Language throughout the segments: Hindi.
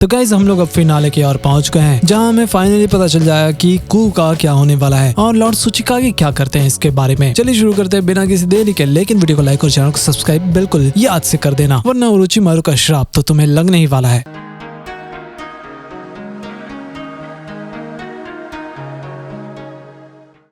तो गाइस हम लोग अब फिनाले की ओर पहुंच गए हैं, जहां हमें फाइनली पता चल जाएगा कि कू का क्या होने वाला है और लॉर्ड सुचिकागे क्या करते हैं इसके बारे में। चलिए शुरू करते हैं बिना किसी देरी के, लेकिन वीडियो को लाइक और चैनल को सब्सक्राइब बिल्कुल याद से कर देना, वरना ओरोचिमारू का श्राप तो तुम्हें लगने ही वाला है।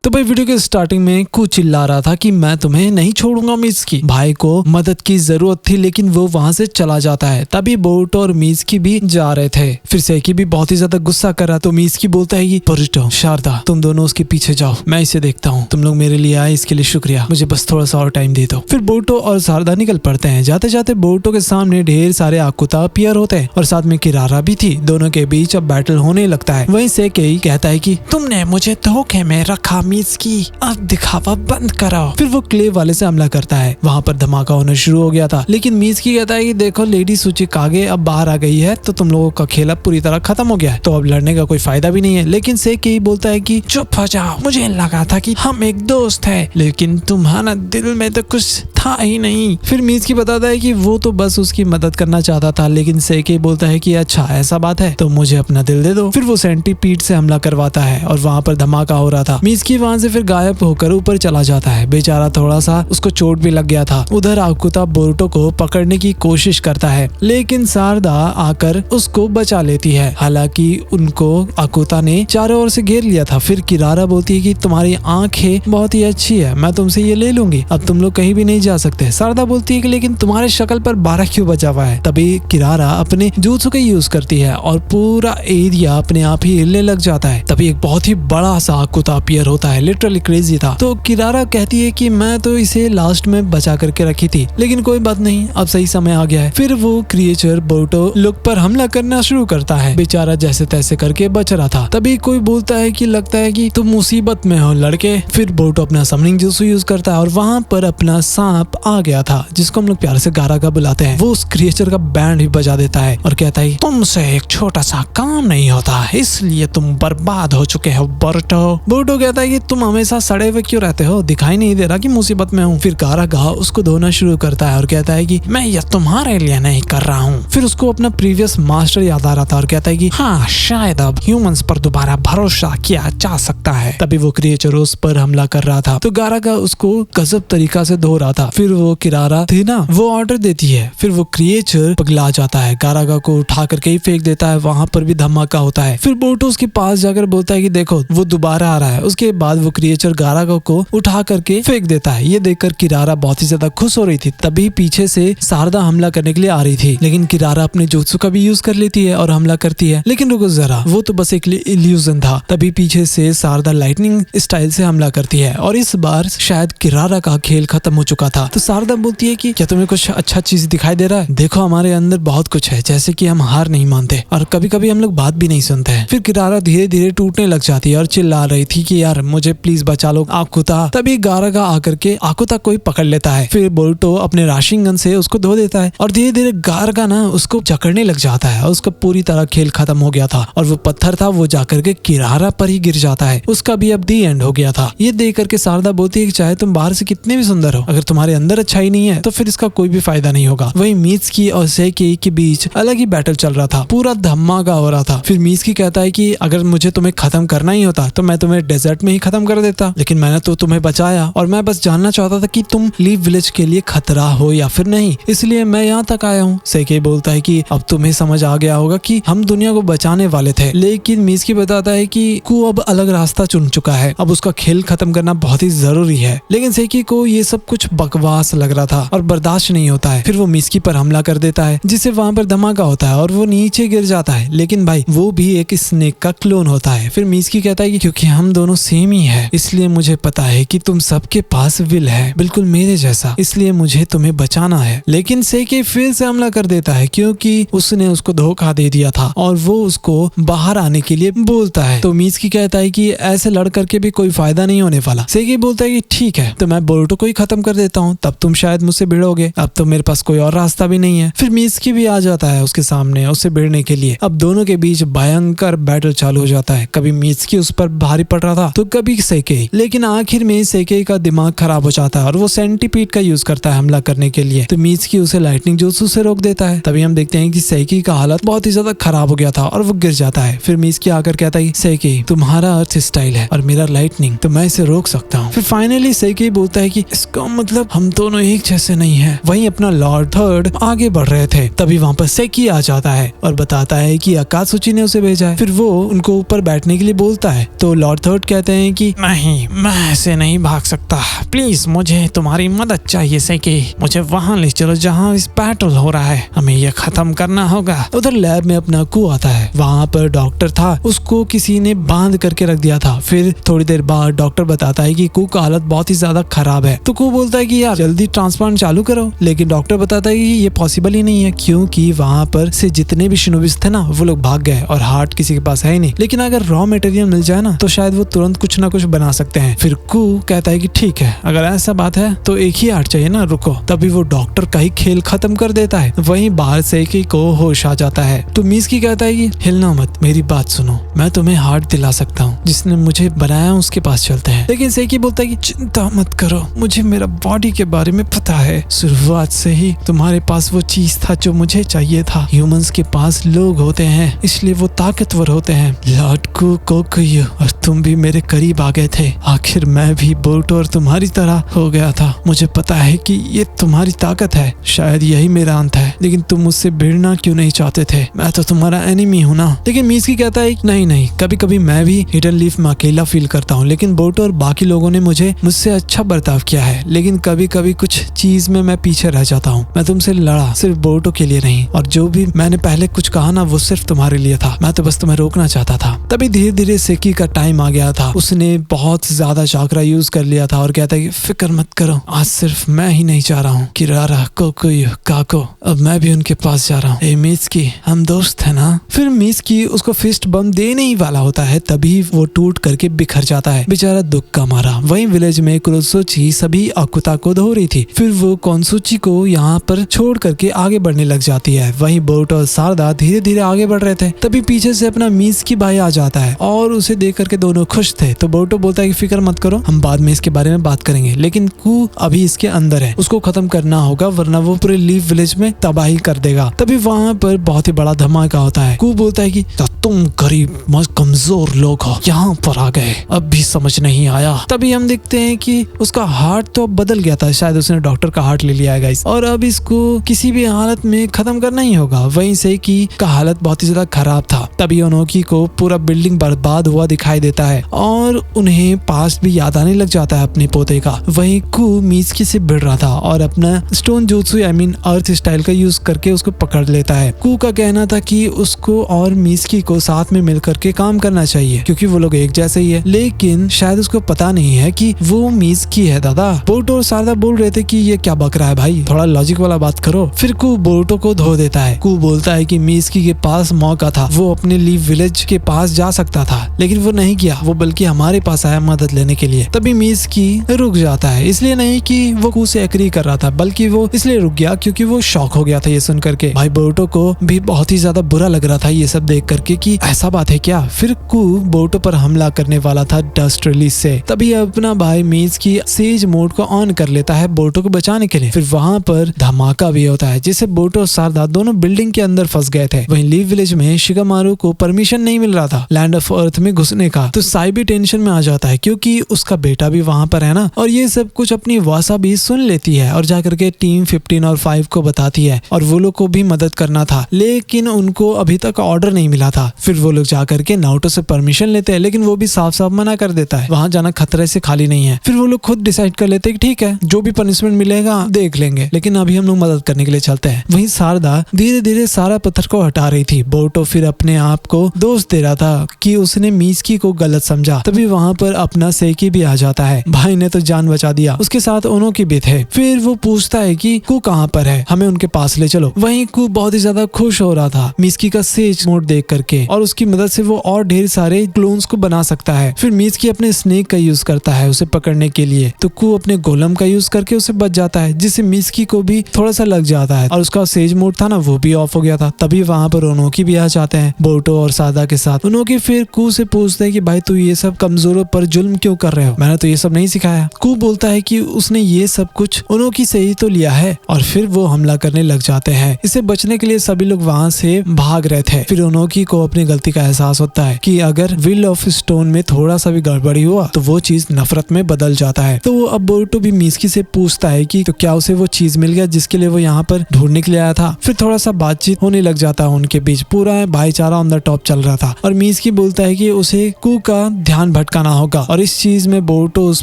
तो भाई वीडियो के स्टार्टिंग में कू चिल्ला रहा था कि मैं तुम्हें नहीं छोड़ूंगा मिज़की। भाई को मदद की जरूरत थी लेकिन वो वहां से चला जाता है। तभी बोरुतो और मिज़की भी जा रहे थे। फिर सेकी भी बहुत ही ज्यादा गुस्सा कर रहा, तो मिज़की बोलता है कि बोरुतो, शारदा, तुम दोनों उसके पीछे जाओ, मैं इसे देखता हूँ। तुम लोग मेरे लिए आए इसके लिए शुक्रिया, मुझे बस थोड़ा सा और टाइम दे दो। फिर बोरुतो और शारदा निकल पड़ते हैं। जाते जाते बोरुतो के सामने ढेर सारे आकुता अपीयर होते हैं और साथ में किरारा भी थी। दोनों के बीच अब बैटल होने लगता है। वहीं सेकी कहता है कि तुमने मुझे धोखे में रखा मिज़की, अब दिखावा बंद कराओ। फिर वो क्ले वाले से हमला करता है। वहाँ पर धमाका होना शुरू हो गया था, लेकिन मिज़की कहता है कि देखो लेडी सुचिकागे अब बाहर आ गई है, तो तुम लोगों का खेल अब पूरी तरह खत्म हो गया है, तो अब लड़ने का कोई फायदा भी नहीं है। लेकिन सेकी बोलता है कि चुप हो जाओ, मुझे लगा था कि हम एक दोस्त है, लेकिन तुम्हारा दिल में तो कुछ था ही नहीं। फिर मिज़की बताता है कि वो तो बस उसकी मदद करना चाहता था, लेकिन सेकी बोलता है कि अच्छा ऐसा बात है तो मुझे अपना दिल दे दो। फिर वो सेंटीपीड से हमला करवाता है और वहाँ पर धमाका हो रहा था। मिज़की वहाँ से फिर गायब होकर ऊपर चला जाता है। बेचारा थोड़ा सा उसको चोट भी लग गया था। उधर आकुता बोरुतो को पकड़ने की कोशिश करता है, लेकिन शारदा आकर उसको बचा लेती है। हालांकि उनको आकुता ने चारों ओर से घेर लिया था। फिर किरारा बोलती है कि तुम्हारी आंखें बहुत ही अच्छी है, मैं तुमसे ये ले लूंगी, अब तुम लोग कहीं भी नहीं जा सकते। शारदा बोलती है कि लेकिन तुम्हारे शक्ल पर 12 क्यों बचा हुआ है। तभी किरारा अपने jutsu का यूज करती है और पूरा एरिया अपने आप ही हिलने लग जाता है। तभी एक बहुत ही बड़ा सा आकुता अपीयर होता है, लिटरली क्रेजी था। तो किरारा कहती है कि मैं तो इसे लास्ट में बचा करके रखी थी, लेकिन कोई बात नहीं, अब सही समय आ गया है। फिर वो क्रिएचर बोरुतो लुक पर हमला करना शुरू करता है। बेचारा जैसे तैसे करके बच रहा था। तभी कोई बोलता है कि लगता है कि तुम मुसीबत में हो लड़के। फिर बोरुतो अपना समनिंग jutsu यूज करता है और वहाँ पर अपना सांप आ गया था, जिसको हम लोग प्यार से गारागा बुलाते हैं। वो उस क्रिएचर का बैंड भी बजा देता है और कहता है तुमसे एक छोटा सा काम नहीं होता, इसलिए तुम बर्बाद हो चुके हो बोरुतो। बोरुतो कहता है कि तुम हमेशा सड़े हुए क्यों रहते हो, दिखाई नहीं दे रहा कि मुसीबत में हूँ। फिर गारागा उसको धोना शुरू करता है और कहता है कि मैं ये तुम्हारे लिए नहीं कर रहा हूँ। फिर उसको अपना प्रीवियस मास्टर याद आ रहा था और कहता है कि हाँ, शायद अब ह्यूमंस पर दोबारा भरोसा किया जा सकता है। तभी वो क्रिएचर उस पर हमला कर रहा था, तो गारागा उसको गजब तरीका से धो रहा था। फिर वो किरारा थी ना, वो ऑर्डर देती है। फिर वो क्रिएचर पगला जाता है, गारागा को उठा करके ही फेंक देता है। वहां पर भी धमाका होता है। फिर बोरुतो उसके पास जाकर बोलता है कि देखो वो दोबारा आ रहा है। उसके बाद वो क्रिएचर गारागा को उठा करके फेंक देता है। ये देखकर किरारा बहुत ही ज्यादा खुश हो रही थी। तभी पीछे से शारदा हमला करने के लिए आ रही थी, लेकिन किरारा अपने jutsu का भी यूज कर लेती है और हमला करती है। लेकिन रुको जरा, वो तो बस एक इल्यूजन था। तभी पीछे से शारदा लाइटनिंग स्टाइल से हमला करती है और इस बार शायद किरारा का खेल खत्म हो चुका था। तो शारदा बोलती है कि क्या तुम्हें कुछ अच्छा चीज दिखाई दे रहा है? देखो हमारे अंदर बहुत कुछ है, जैसे कि हम हार नहीं मानते और कभी कभी हम लोग बात भी नहीं सुनते हैं। फिर किरारा धीरे धीरे टूटने लग जाती है और चिल्ला रही थी कि यार मुझे प्लीज बचा लो आकुता। तभी गारागा आकर के आकुता को ही पकड़ लेता है। फिर बोरुतो अपने राशिंगन से उसको धो देता है और धीरे धीरे गारागा ना उसको जकड़ने लग जाता है और उसका पूरी तरह खेल खत्म हो गया था और वो पत्थर था वो जाकर के किरारा पर ही गिर जाता है। उसका भी अब दी एंड हो गया था। ये देख करके शारदा बोलती है कि चाहे तुम बाहर से कितने भी सुंदर हो, अगर तुम्हारे अंदर अच्छा ही नहीं है तो फिर इसका कोई भी फायदा नहीं होगा। वही मिज़की और सेकी के बीच अलग ही बैटल चल रहा था, पूरा धमाका हो रहा था। फिर मिज़की कहता है कि अगर मुझे तुम्हें खत्म करना ही होता तो मैं तुम्हें डेजर्ट में ही खत्म कर देता, लेकिन मैंने तो तुम्हें बचाया और मैं बस जानना चाहता था कि तुम लीफ विलेज के लिए खतरा हो या फिर नहीं, इसलिए मैं यहाँ तक आया हूँ। सेकी बोलता है कि अब तुम्हें समझ आ गया होगा कि हम दुनिया को बचाने वाले थे, लेकिन मिज़की बताता है कि कू अब अलग रास्ता चुन चुका है, अब उसका खेल खत्म करना बहुत ही जरूरी है। लेकिन सेकी को ये सब कुछ बकवास लग रहा था और बर्दाश्त नहीं होता है। फिर वो मिज़की पर हमला कर देता है, जिससे वहां पर धमाका होता है और वो नीचे गिर जाता है। लेकिन भाई वो भी एक स्नेक का क्लोन होता है। फिर मिज़की कहता है कि क्योंकि हम दोनों सेम ही है, इसलिए मुझे पता है कि तुम सबके पास विल है बिल्कुल मेरे जैसा, इसलिए मुझे तुम्हें बचाना है। लेकिन सेकी फिर से हमला कर देता है क्योंकि उसने उसको धोखा दे दिया था और वो उसको बाहर आने के लिए बोलता है। तो मिज़की कहता है कि ऐसे लड़ करके भी कोई फायदा नहीं होने वाला। सेकी बोलता है कि ठीक है, तो मैं बोरुतो को ही खत्म कर देता हूँ, तब तुम शायद मुझसे भिड़ोगे, अब तो मेरे पास कोई और रास्ता भी नहीं है। फिर मिज़की भी आ जाता है उसके सामने उससे भिड़ने के लिए। अब दोनों के बीच भयंकर बैटल चालू हो जाता है। कभी मिज़की उस पर भारी पड़ रहा था तो कभी तभी सेकेई। लेकिन आखिर में सेकेई का दिमाग खराब हो जाता है और वो सेंटीपीड का यूज करता है हमला करने के लिए। तो मीज़की उसे लाइटनिंग जुत्सु से रोक देता है। तभी हम देखते हैं कि सेकेई का हालत बहुत ही ज्यादा खराब हो गया था और वो गिर जाता है। फिर मीज़की आकर कहता है सेकेई तुम्हारा अर्थ स्टाइल है और मेरा लाइटनिंग, तो मैं इसे रोक सकता हूँ। फिर फाइनली सेकेई बोलता है कि इसका मतलब हम दोनों एक जैसे नहीं है। वहीं अपना लॉर्ड थर्ड आगे बढ़ रहे थे, तभी वहाँ पर सेकी आ जाता है और बताता है कि अकात्सुची ने उसे भेजा है। फिर वो उनको ऊपर बैठने के लिए बोलता है तो लॉर्ड थर्ड कहते हैं कि नहीं, मैं ऐसे नहीं भाग सकता, प्लीज मुझे तुम्हारी मदद चाहिए सेकी, मुझे वहाँ ले चलो जहाँ इस बैटल हो रहा है, हमें ये खत्म करना होगा। उधर लैब में अपना कू आता है, वहाँ पर डॉक्टर था, उसको किसी ने बांध करके रख दिया था। फिर थोड़ी देर बाद डॉक्टर बताता है कि कू का हालत बहुत ही ज्यादा खराब है। तो कू बोलता है कि यार जल्दी ट्रांसप्लांट चालू करो, लेकिन डॉक्टर बताता है कि ये पॉसिबल ही नहीं है क्योंकि वहाँ पर से जितने भी शिनोबिस थे ना वो लोग भाग गए और हार्ट किसी के पास है ही नहीं। लेकिन अगर रॉ मटेरियल मिल जाए ना तो शायद वो तुरंत कुछ ना कुछ बना सकते हैं। फिर कू कहता है कि ठीक है, अगर ऐसा बात है तो एक ही हार्ट चाहिए ना, रुको। तभी वो डॉक्टर का ही खेल खत्म कर देता है। वहीं बाहर सेकी को होश आ जाता है तो मीज़की कहता है कि हिलना मत, मेरी बात सुनो, मैं तुम्हें हार्ट दिला सकता हूँ, जिसने मुझे बनाया उसके पास चलते हैं। लेकिन सेकी बोलता है कि चिंता मत करो, मुझे मेरा बॉडी के बारे में पता है, शुरुआत से ही तुम्हारे पास वो चीज था जो मुझे चाहिए था। ह्यूमंस के पास लोग होते हैं इसलिए वो ताकतवर होते हैं। लॉर्ड कोकुयु और तुम भी मेरे करीब आ गए थे, आखिर मैं भी बोरुटो और तुम्हारी तरह हो गया था। मुझे पता है कि ये तुम्हारी ताकत है, शायद यही मेरा अंत है, लेकिन तुम मुझसे भिड़ना क्यों नहीं चाहते थे, मैं तो तुम्हारा एनिमी हूँ ना। लेकिन मीज़की कहता है नहीं, कभी कभी मैं भी हिडन लीफ में अकेला फील करता हूँ, लेकिन बोरुटो और बाकी लोगों ने मुझसे अच्छा बर्ताव किया है, लेकिन कभी कभी कुछ चीज में मैं पीछे रह जाता हूँ। मैं तुमसे लड़ा सिर्फ बोरुटो के लिए नहीं, और जो भी मैंने पहले कुछ कहा ना वो सिर्फ तुम्हारे लिए था, मैं तो बस तुम्हें रोकना चाहता था। तभी धीरे धीरे सेकी का टाइम आ गया था, उसने बहुत ज्यादा चाकरा यूज कर लिया था और कहता है कि फिक्र मत करो, आज सिर्फ मैं ही नहीं चाह रहा हूँ, किरारा, कोकुयु, काको, अब मैं भी उनके पास जा रहा हूँ। मीज़की, हम दोस्त है ना। फिर मीज़की उसको फिस्ट बम देने ही वाला होता है, तभी वो टूट करके बिखर जाता है, बेचारा दुख का मारा। वहीं विलेज में कुरोत्सुची सभी अकुता को धो रही थी। फिर वो कोनसुची को यहाँ पर छोड़ करके आगे बढ़ने लग जाती है। वहीं बोरुटो और शारदा धीरे धीरे आगे बढ़ रहे थे, तभी पीछे से अपना मीज़की भाई आ जाता है और उसे देख करके दोनों खुश थे। तो बोरुटो बोलता है कि फिक्र मत करो, हम बाद में इसके बारे में बात करेंगे, लेकिन कू अभी इसके अंदर है, उसको खत्म करना होगा वरना वो पूरे लीफ विलेज में तबाही कर देगा। तभी वहाँ पर बहुत ही बड़ा धमाका होता है। कू बोलता है कि तुम गरीब कमजोर लोग हो, यहाँ पर आ गए, अब भी समझ नहीं आया। तभी हम देखते हैं कि उसका हार्ट तो बदल गया था, शायद उसने डॉक्टर का हार्ट ले लिया है गाइस, और अब इसको किसी भी हालत में खत्म करना ही होगा। वहीं से की का हालत बहुत ही ज्यादा खराब था। तभी ओनोकी को पूरा बिल्डिंग बर्बाद हुआ दिखाई देता है और उन्हें पास्ट भी याद आने लग जाता है अपने पोते का। वहीं कू मीज़की से भिड़ रहा था और अपना स्टोन जुत्सु अर्थ स्टाइल का यूज करके उसको पकड़ लेता है। कू का कहना था कि उसको और मीज़की को साथ में मिल करके काम करना चाहिए क्योंकि वो लोग एक जैसे ही है, लेकिन शायद उसको पता नहीं है कि वो मीज़की है। दादा, बोरुटो और शारदा बोल रहे थे कि ये क्या बक रहा है भाई, थोड़ा लॉजिक वाला बात करो। फिर कू बोरुटो को धो देता है। कू बोलता है कि मीज़की के पास मौका था, वो अपने लीफ विलेज के पास जा सकता था, लेकिन वो नहीं किया, वो बल्कि हमारे पास आया मदद लेने के लिए। तभी मीज़की रुक जाता है, इसलिए नहीं कि वो कू से एग्री कर रहा था, बल्कि वो इसलिए रुक गया क्योंकि वो शॉक हो गया था ये सुन करके। भाई बोरुटो को भी बहुत ही ज्यादा बुरा लग रहा था ये सब देख करके कि ऐसा बात है क्या। फिर कू बोरुटो पर हमला करने वाला था डस्ट रिलीज से, तभी अपना भाई मीज़की सेज मोड को ऑन कर लेता है बोरुटो को बचाने के लिए। फिर वहाँ पर धमाका भी होता है जिससे बोरुटो और शारदा दोनों बिल्डिंग के अंदर फंस गए थे। वहीं लीफ विलेज में शिगामारू को परमिशन नहीं मिल रहा था लैंड ऑफ अर्थ में घुसने का, तो साई भी टेंशन में आ जाता है क्योंकि उसका बेटा भी वहाँ पर है ना। और ये सब कुछ अपनी वासा भी सुन लेती है और जाकर के टीम 15 और 5 को बताती है और वो लोग को भी मदद करना था, लेकिन उनको अभी तक ऑर्डर नहीं मिला था। फिर वो लोग जाकर के नारुतो से परमिशन लेते हैं, लेकिन वो भी साफ साफ मना कर देता है, वहाँ जाना खतरे से खाली नहीं है। फिर वो लोग खुद डिसाइड कर लेते हैं कि ठीक है, जो भी पनिशमेंट मिलेगा देख लेंगे, लेकिन अभी हम लोग मदद करने के लिए चलते हैं। वहीं शारदा धीरे धीरे सारा पत्थर को हटा रही थी। बोरुटो फिर अपने आप को दोष दे रहा था कि उसने मीज़की को गलत समझा। तभी वहाँ पर अपना सेकी भी आ जाता है, भाई ने तो जान बचा दिया, उसके साथ ओनोकी भी थे। फिर वो पूछता है कि कू कहाँ पर है, हमें उनके पास ले चलो। वहीं कू बहुत ही ज्यादा खुश हो रहा था मीज़की का सेज मोड देख करके, और उसकी मदद से वो और ढेर सारे क्लोन्स को बना सकता है। फिर मीज़की अपने स्नेक का यूज करता है उसे पकड़ने के लिए, तो कू अपने गोलम का यूज करके उसे बच जाता है, जिससे मीज़की को भी थोड़ा सा लग जाता है और उसका सेज मोड था ना वो भी ऑफ हो गया था। तभी वहाँ पर ओनोकी भी आ जाते हैं। बोरुतो और सादा के साथ। उनोकी फिर कू से पूछते हैं कि भाई तू ये सब कमजोरों पर जुल्म क्यों कर रहे हो, मैंने तो ये सब नहीं सिखाया। कू बोलता है कि उसने ये सब कुछ उनोकी से ही तो लिया है और फिर वो हमला करने लग जाते हैं। इसे बचने के लिए सभी लोग वहाँ से भाग रहे थे। फिर उनोकी को अपनी गलती का एहसास होता है कि अगर विल ऑफ स्टोन में थोड़ा सा भी गड़बड़ी हुआ तो वो चीज नफरत में बदल जाता है। तो वो अब बोरुतो भी मिज़की से पूछता है कि तो क्या उसे वो चीज मिल गया जिसके लिए वो यहाँ पर ढूंढने के लिए आया था। फिर थोड़ा सा बातचीत होने लग जाता है उनके बीच, पूरा भाईचारा ऑन द टॉप चल रहा था और मिज़की बोलता है कि उसे कू का ध्यान भटकाना होगा और इस चीज में बोरुतो उस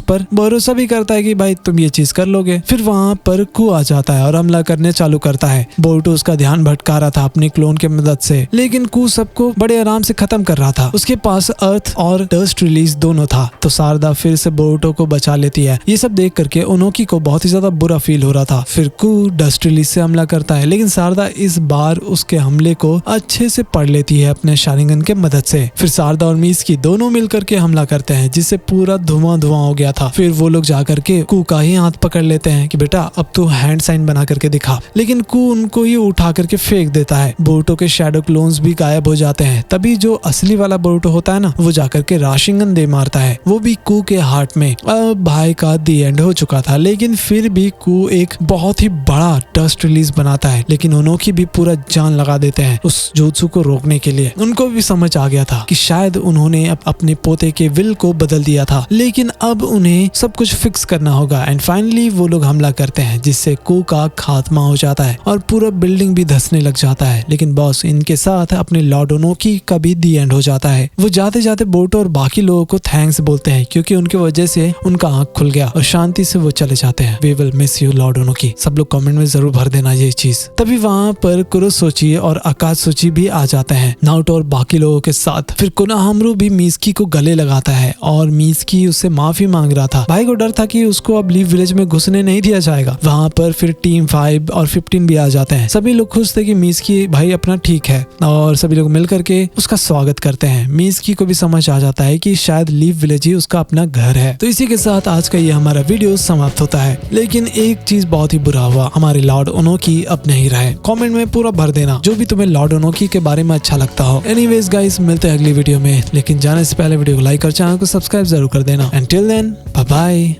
पर भरोसा भी करता है कि भाई तुम ये चीज कर लोगे। फिर वहाँ पर कू आ जाता है और हमला करने चालू करता है। बोरुतो उसका ध्यान भटका रहा था अपने क्लोन की मदद से, लेकिन कू सबको बड़े आराम से खत्म कर रहा था। उसके पास अर्थ और डस्ट रिलीज दोनों था। तो शारदा फिर से बोरुतो को बचा लेती है। ये सब देख करके उनोकी को बहुत ही ज्यादा बुरा फील हो रहा था। फिर कू डस्ट रिलीज से हमला करता है, लेकिन शारदा इस बार उसके हमले को अच्छे से पढ़ लेती है अपने शारिंगन के मदद से। फिर शारदा और मिज़की दोनों मिलकर के हमला करते हैं जिससे पूरा धुआं धुआं हो गया था। फिर वो लोग जाकर के कू का ही हाथ पकड़ लेते हैं कि बेटा अब तू हैंड साइन बना करके दिखा, लेकिन कू उनको ही उठा करके फेंक देता है। बोरुतो के शैडो क्लोन्स भी गायब हो जाते हैं। तभी जो असली वाला बोरुतो होता है ना, वो जाकर के राशिंगन दे मारता है, वो भी कू के हार्ट में। अब भाई का दी एंड हो चुका था, लेकिन फिर भी कू एक बहुत ही बड़ा डस्ट रिलीज बनाता है। लेकिन उनोकी भी पूरा जान लगा देते हैं उस जुत्सु को रोकने के लिए। उनको भी समझ आ गया था कि शायद उन्होंने अपने पोते के विल को बदल दिया था, लेकिन अब उन्हें सब कुछ फिक्स करना होगा। एंड फाइनली वो लोग हमला करते हैं जिससे कू का खात्मा हो जाता है और पूरा बिल्डिंग भी धंसने लग जाता है। लेकिन बॉस इनके साथ अपने लॉर्ड ओनोकी का भी दी एंड हो जाता है। वो जाते जाते बोरुतो और बाकी लोगों को थैंक्स बोलते हैं क्योंकि उनकी वजह से उनका आंख खुल गया और शांति से वो चले जाते हैं। We will miss you lord Onoki. सब लोग कमेंट में जरूर भर देना ये चीज। तभी वहाँ पर कुरोसोची और आकाशोची भी आ जाते हैं नारुतो और बाकी लोगों के साथ। फिर कोनोहामारु भी मिज़की को गले लगाता है और मिज़की उससे माफी मांग रहा था। भाई को डर था कि उसको अब लीव विलेज में घुसने नहीं दिया जाएगा। वहाँ पर फिर टीम 5 और 15 भी आ जाते हैं। सभी लोग खुश थे कि मिज़की भाई अपना ठीक है और सभी लोग मिल करके उसका स्वागत करते हैं। मिज़की को भी समझ आ जाता है कि शायद लीव विलेज ही उसका अपना घर है। तो इसी के साथ आज का ये हमारा वीडियो समाप्त होता है। लेकिन एक चीज बहुत ही बुरा हुआ, हमारे लॉर्ड ओनोकी अब नहीं रहे। कमेंट में पूरा भर देना जो भी तुम्हें लॉर्ड ओनोकी के बारे में अच्छा लगता हो। एनीवेज गाइस, मिलते हैं अगली वीडियो में, लेकिन जाने से पहले वीडियो को लाइक और चैनल को सब्सक्राइब जरूर कर देना। And till then bye bye.